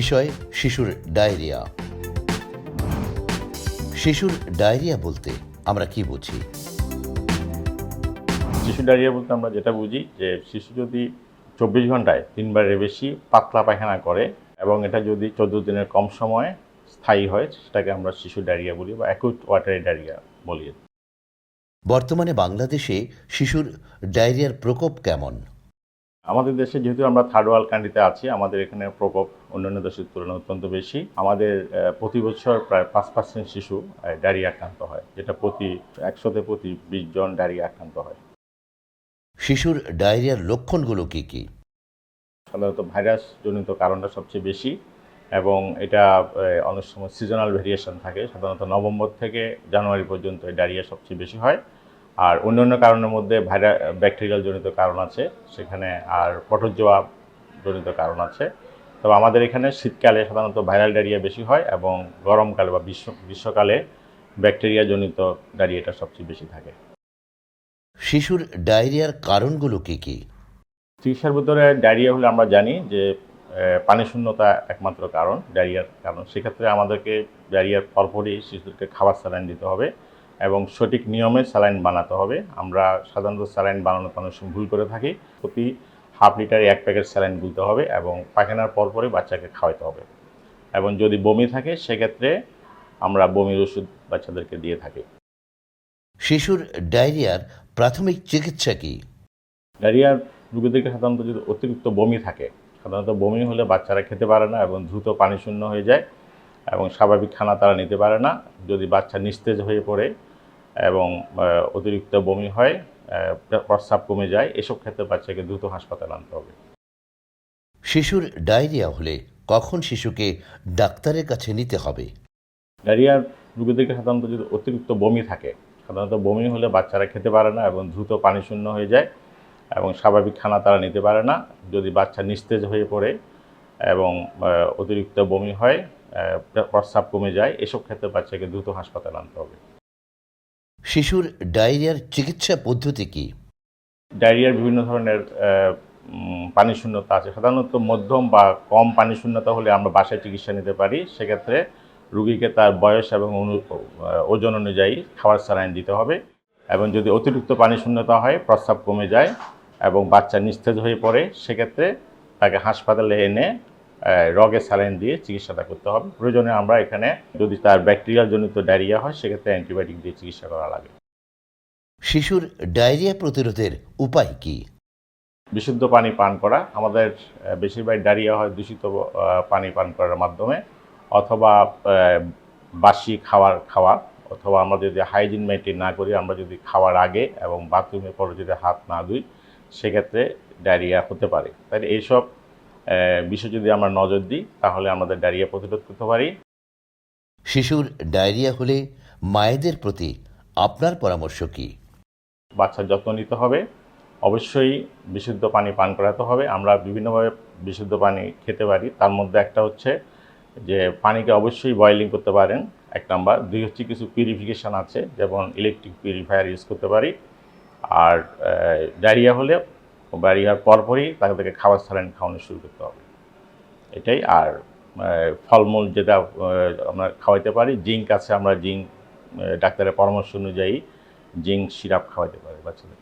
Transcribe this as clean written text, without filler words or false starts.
বিষয় শিশুর ডায়রিয়া। শিশুর ডায়রিয়া বলতে আমরা কি বুঝি? শিশু ডায়রিয়া বলতে আমরা যেটা বুঝি যে শিশু যদি 24 ঘন্টায় 3 বারের বেশি পাতলা পায়খানা করে এবং এটা যদি 14 দিনের কম সময়ে স্থায়ী হয়, সেটাকে আমরা শিশু ডায়রিয়া বলি বা অ্যাকুট ওয়াটারি ডায়রিয়া বলি। বর্তমানে বাংলাদেশে শিশুর ডায়রিয়ার প্রকোপ কেমন? আমাদের দেশে যেহেতু আমরা থার্ড ওয়ার্ল্ড কান্ট্রিতে আছি, আমাদের এখানে প্রকোপ অন্যান্য দেশের তুলনায় অত্যন্ত বেশি। আমাদের প্রতি বছর প্রায় 5% শিশু ডায়রিয়া আক্রান্ত হয়, যেটা প্রতি 20 জন ডায়রিয়া আক্রান্ত হয়। শিশুর ডায়রিয়ার লক্ষণগুলো কি কি? সাধারণত ভাইরাস জনিত কারণটা সবচেয়ে বেশি এবং এটা অনেক সময় সিজনাল ভেরিয়েশন থাকে। সাধারণত নভেম্বর থেকে জানুয়ারি পর্যন্ত এই ডায়রিয়া সবচেয়ে বেশি হয়। আর অন্যান্য কারণের মধ্যে ব্যাকটেরিয়াল জনিত কারণ আছে সেখানে, আর পটজোয়া জনিত কারণ আছে। তবে আমাদের এখানে শীতকালে সাধারণত ভাইরাল ডায়রিয়া বেশি হয় এবং গরমকালে বা গ্রীষ্মকালে ব্যাকটেরিয়া জনিত ডায়রিয়াটা সবচেয়ে বেশি থাকে। শিশুর ডায়রিয়ার কারণগুলো কি কি? চিকিৎসার ভিতরে ডায়রিয়া হলে আমরা জানি যে পানি শূন্যতা একমাত্র কারণ, ডায়রিয়ার কারণ। সেক্ষেত্রে আমাদেরকে ডায়রিয়ার পরপরই শিশুদেরকে খাবার স্যালাইন দিতে হবে এবং সঠিক নিয়মে স্যালাইন বানাতে হবে। আমরা সাধারণত স্যালাইন বানানোতে অনেক সময় ভুল করে থাকি। প্রতি হাফ লিটারে 1 প্যাকেট স্যালাইন গুলতে হবে এবং পায়খানার পরপরই বাচ্চাকে খাওয়াতে হবে। এবং যদি বমি থাকে সেক্ষেত্রে আমরা বমির ওষুধ বাচ্চাদেরকে দিয়ে থাকি। শিশুর ডায়রিয়ার প্রাথমিক চিকিৎসা কি? ডায়রিয়ার রোগীদেরকে সাধারণত যদি অতিরিক্ত বমি থাকে, সাধারণত বমি হলে বাচ্চারা খেতে পারে না এবং দ্রুত পানিশূন্য হয়ে যায় এবং স্বাভাবিক খানা তারা নিতে পারে না। যদি বাচ্চা নিস্তেজ হয়ে পড়ে এবং অতিরিক্ত বমি হয়, প্রস্রাব কমে যায়, এসব ক্ষেত্রে বাচ্চাকে দ্রুত হাসপাতালে আনতে হবে। শিশুর ডায়রিয়া হলে কখন শিশুকে ডাক্তারের কাছে নিতে হবে? ডায়রিয়ার রোগীদেরকে সাধারণত যদি অতিরিক্ত বমি থাকে, সাধারণত বমি হলে বাচ্চারা খেতে পারে না এবং দ্রুত পানিশূন্য হয়ে যায় এবং স্বাভাবিক খানা তারা নিতে পারে না। যদি বাচ্চা নিস্তেজ হয়ে পড়ে এবং অতিরিক্ত বমি হয়, প্রস্রাব কমে যায়, এসব ক্ষেত্রে বাচ্চাকে দ্রুত হাসপাতালে আনতে হবে। শিশুর ডায়রিয়ার চিকিৎসা পদ্ধতি কি? ডায়রিয়ার বিভিন্ন ধরনের পানি শূন্যতা আছে। সাধারণত মধ্যম বা কম পানি শূন্যতা হলে আমরা বাসায় চিকিৎসা নিতে পারি। সেক্ষেত্রে রুগীকে তার বয়স এবং ওজন অনুযায়ী খাবার স্যালাইন দিতে হবে এবং যদি অতিরিক্ত পানি শূন্যতা হয়, প্রস্রাব কমে যায় এবং বাচ্চা নিস্তেজ হয়ে পড়ে, সেক্ষেত্রে তাকে হাসপাতালে এনে রগে স্যালাইন দিয়ে চিকিৎসাটা করতে হবে। প্রয়োজনে আমরা এখানে যদি তার ব্যাকটেরিয়াল জনিত ডায়রিয়া হয়, সেক্ষেত্রে অ্যান্টিবায়োটিক দিয়ে চিকিৎসা করা লাগে। শিশুর ডায়রিয়া প্রতিরোধের উপায় কি? বিশুদ্ধ পানি পান করা। আমাদের বেশিরভাগ ডায়রিয়া হয় দূষিত পানি পান করার মাধ্যমে, অথবা বাসি খাবার খাওয়া, অথবা আমরা যদি হাইজিন মেনটেন না করি, আমরা যদি খাওয়ার আগে এবং বাথরুমের পরে যদি হাত না ধুই, সেক্ষেত্রে ডায়রিয়া হতে পারে। তাই এইসব বিষয় যদি আমরা নজর দিই, তাহলে আমাদের ডায়রিয়া প্রতিরোধ করতে পারি। শিশুর ডায়রিয়া হলে মায়েদের প্রতি আপনার পরামর্শ কি? বাচ্চার যত্ন নিতে হবে, অবশ্যই বিশুদ্ধ পানি পান করাতে হবে। আমরা বিভিন্নভাবে বিশুদ্ধ পানি খেতে পারি, তার মধ্যে একটা হচ্ছে যে পানিকে অবশ্যই বয়েলিং করতে পারেন, 1 নাম্বার। 2 হচ্ছে কিছু পিউরিফিকেশান আছে, যেমন ইলেকট্রিক পিউরিফায়ার ইউজ করতে পারি। আর ডায়রিয়া হলে ডায়রিয়ার পরপরই তাদেরকে খাবার স্যালাইন খাওয়ানো শুরু করতে হবে, এটাই। আর ফলমূল যেটা আমরা খাওয়াইতে পারি, জিঙ্ক আছে, আমরা জিঙ্ক ডাক্তারের পরামর্শ অনুযায়ী জিঙ্ক সিরাপ খাওয়াইতে পারি বাচ্চাদের।